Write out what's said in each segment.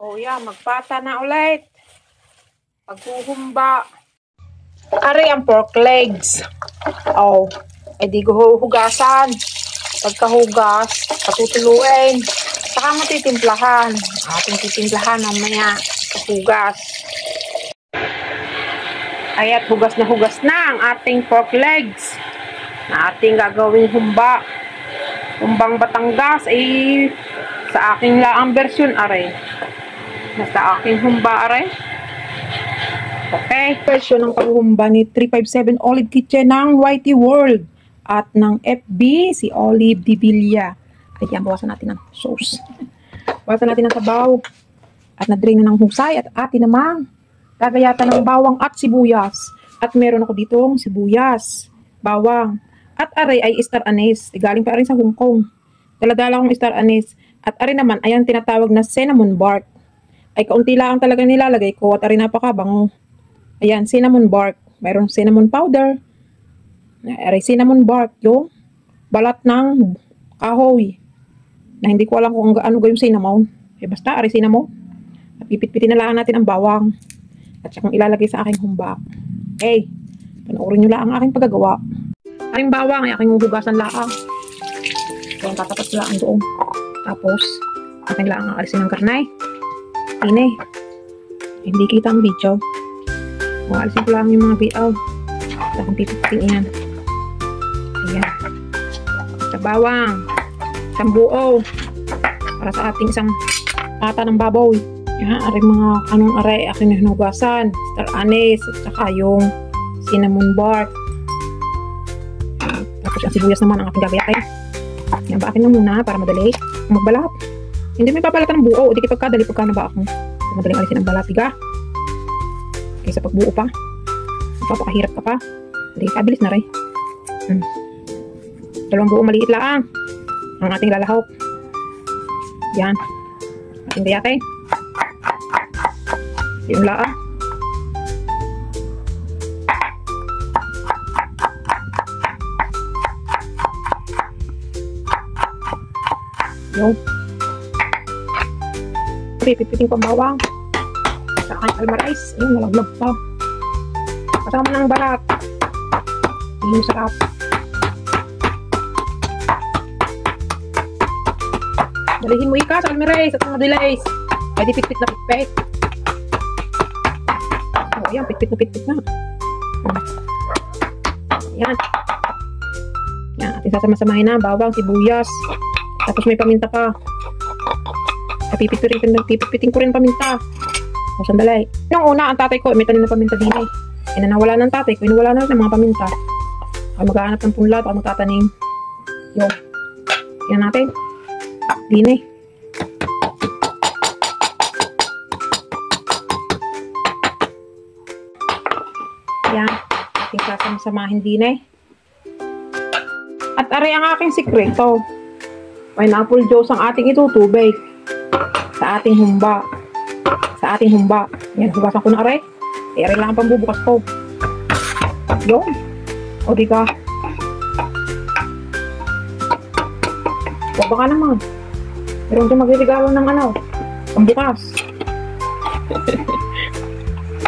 O yan, magpata na ulit. Paghuhumba. Ari ang pork legs. O, di hugasan. Pagkahugas, patutuluin. Saka matitimplahan. Ating titimplahan mamaya. Hugas. Ayan, hugas na ang ating pork legs. Na ating gagawing humba. Humbang Batangas ay sa aking laang version are. Nasa aking humba are. Okay. Version ng paghumba ni 357 Olive Kitchen ng Whitey World. At ng FB si Olive Divilla. Ayan, bawasan natin ng sauce. Bawasan natin ng sabaw. At na-drain na ng husay. At atin namang gagayatan ng bawang at sibuyas. At meron ako ditong sibuyas, bawang. At aray ay star anise. Galing pa rin sa Hong Kong. Daladala akong star anise. At aray naman ay ang tinatawag na cinnamon bark. Ay kaunti lang talaga nilalagay ko. At aray napakabango. Ayan, cinnamon bark. Mayroong cinnamon powder. Aray cinnamon bark. Yung balat ng kahoy. Na hindi ko alam kung ano yung cinnamon. Basta aray cinnamon. At pipit-pitin na lang natin ang bawang. At siyang ilalagay sa aking humba. Okay. Panoorin nyo lang ang aking paggagawa. Aking bawang ay aking hugasan laang. So, tatapat ko laang doon. Tapos, aking laang ang alisin ng karnay. Ine. Hindi kita ang video. Alisin ko lang yung mga biaw. At akong pipiting iyan. Ayan. Sa bawang. Isang buo. Para sa ating isang pata ng baboy. Yan, aring mga anong aray aking hinugasan. Star anise. At saka yung cinnamon bark. Tapos ang sibuyas naman ang aking gagayatin. Yan, baakin lang muna para madali magbalat. Hindi may papalatan ng buo. Hindi pagkadali pagka na ba ako. Madaling alisin ang balat. Tiga. Kaysa pagbuo pa. Papakahirap ka pa. Hindi, kabilis na rin. Dalawang buo maliit lang. Ang ating lalahok. Yan. Ating gayatin. Yung laang. Yung pipipitin ko ang bawang sa aking almarais. Yung nalaglag pa kasama ng balat. Yung sarap. Dalihin mo ika sa almarais at mga delays. Pwede pitpit na pitpit. O yan, pitpit na pitpit na. Yan. Yan, ating sasama-samahin na bawang, sibuyas. Tapos may paminta pa. Pipipitin ko rin paminta. O, sandali. Nung una, ang tatay ko, may tanim na paminta din eh. Nawala ng tatay ko, nawala na ng mga paminta. Ay maghahanap ng punla, baka magtatanim. Yo. Yan natin. Din eh. Yan. Ating sasama-samahin din eh. At aray ang aking sikreto. Pineapple juice ang ating itutubig sa ating humba. Sa ating humba. Yan, hugasan ko na aray. Aray lang ang pambubukas ko. Yun. O di ka. Huwag ba ka naman. Meron dyan magregalo ng ano. Pambukas.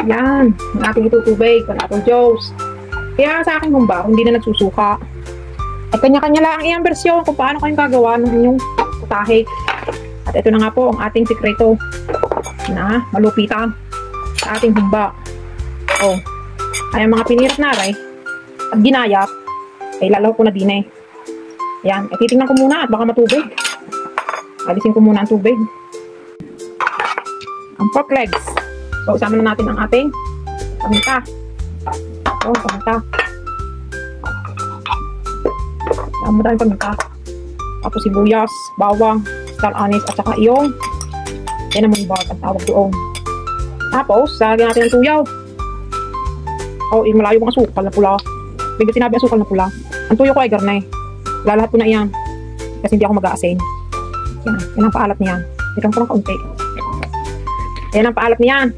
Yan. Ang ating itutubig. Pineapple juice. Kaya sa aking humba, hindi na nagsusuka. At kanya-kanya lang ang iyang bersyon kung paano kayong gagawa ng inyong putahe. At ito na nga po ang ating sikreto na malupitan sa ating humba. O, ay ang mga pinirap na aray at ginayat ay lalaw ko na din eh. Ayan, ay titingnan ko muna at baka matubig. Alisin ko muna ang tubig. Ang pork legs. So, usama na natin ang ating paminta. O, paminta. Dami tayong paminta. Tapos sibuyas, bawang, star anise, at saka yung cinnamon bark ang tawag doon. Tapos, lagyan natin ng tuyaw. O, malayo ang asukal na pula. Bigla sinabi asukal na pula. Ang tuyo ko ay garnay. Lalahat ko na iyan. Kasi hindi ako mag-aasin. Yan, yan ang paalat niyan. Ito ko lang kaunti. Yan ang paalat niyan.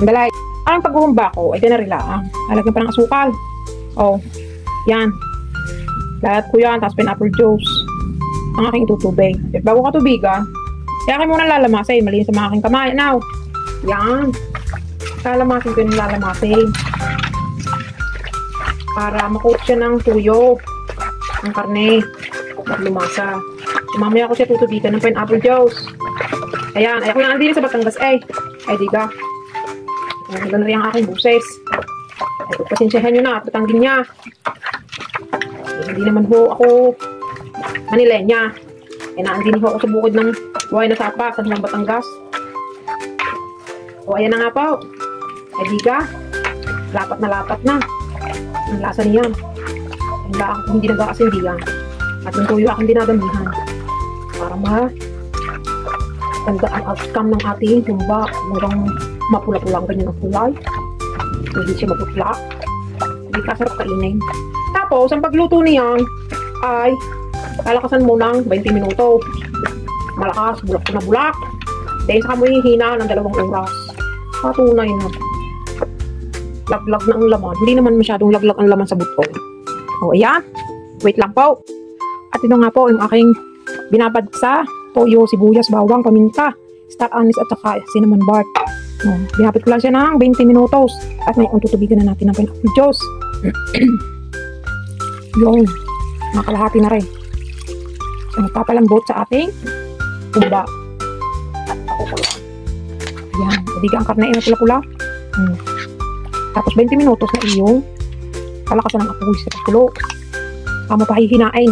Andalay. Ang paghuhumba ko ay ganarila. Lalagyan pa ng asukal. O, yan. Lahat ko yan, tapos pineapple juice. Ang aking itutubig. Bago ka tubigan, Kaya akin muna lalamasin. Malinis sa mga aking kamay. Now, yan. Lalamasin ko yung lalamasin. Para makoat siya ng tuyo. Ang karne. At lumasa. So, mamaya ko siya tutubigan ng pineapple juice. Ayan. Ay, ako lang din sa Batangas eh. Ay, diga. Ayan, gano'n rin ang aking buses. Ay, pasensyahan nyo na. Patanggin niya. Ay, hindi naman ho ako Manilenya. Ay, naandin ho ako sa bukid ng buhay na sapa sa Batangas. O, ayan na nga po. Ay, diga. Lapat na. Ang lasa niyan. Hindi nag-aasindihan. At yung tuyo aking dinadamihan. Para ganda ang outcome ng ating humba. Hanggang mapula-pula ang ganyan ang kulay. Hindi siya maputla. Hindi kasarap kainin. Tapos, ang pagluto niyan ay kalakasan mo ng 20 minuto. Malakas, bulak na bulak. Dahil saka mo hihina ng 2 oras. Patunay na. Laglag na ang laman. Hindi naman masyadong laglag ang laman sa buto. O, ayan. Wait lang po. At ito nga po yung aking binabad sa toyo, sibuyas, bawang, paminta, star anise at saka cinnamon bark. O, binabad ko lang siya ng 20 minutos. At ngayon tutubigan na natin ng pineapple juice. Yung makalahati na rin. So, magpapalambot sa ating humba. At pakukula. Ayan. Tubigan ang karne na pula-pula. Tapos 20 minutos na iyong kalakasan ng apoy sa pagkulo. Kamo pa hihinain.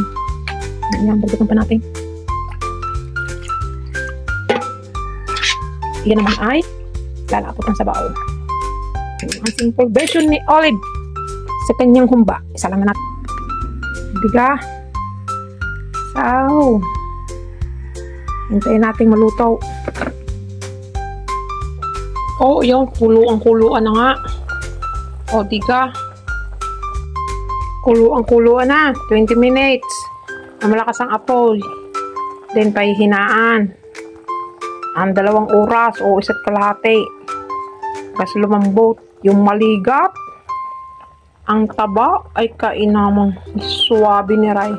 Ayan, dagdagan pa natin. Yan naman ay lalapot ng sabaw. Ang simple version ni Olive sa kanyang humba. Isa lang na natin. Biga. So, hintayin natin maluto. Oh, yun. Kuluan na nga. O, diga. Kuluan na. 20 minutes. Na malakas ang apoy. Then, pahihinaan. Ang 2 oras o 1 kalahati. Kasi lumambot. Yung maligap. Ang taba ay kainamang suwabe ni Ray.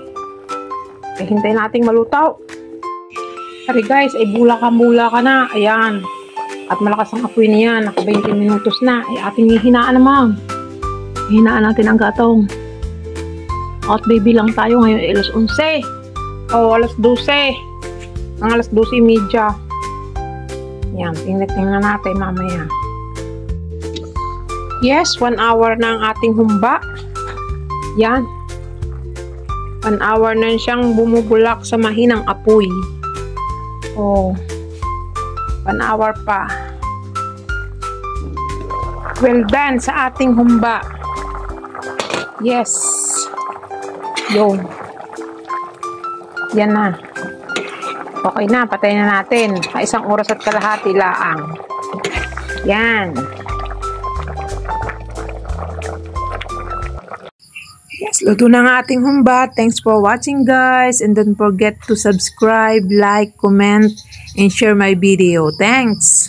Eh, hintayin nating malutaw. Sorry guys, ay bula ka na. Ayan. At malakas ang apoy niya. Naka 20 minutos na. Ay ating hihinaan naman. Hihinaan natin ang gatong. At baby lang tayo ngayon. Alas 11. O alas 12. Ang alas 12:30. Yan. Tingnan natin mamaya. Yes, 1 hour na ang ating humba. Yan. 1 hour na siyang bumubulak sa mahinang apoy. Oh. 1 hour pa. Well done sa ating humba. Yes. Yun. Yan na. Okay na. Patayin na natin. 1 oras at kalahati laang. Yan. Yes, luto na ang ating humba. Thanks for watching guys. And don't forget to subscribe, like, comment, and share my video. Thanks!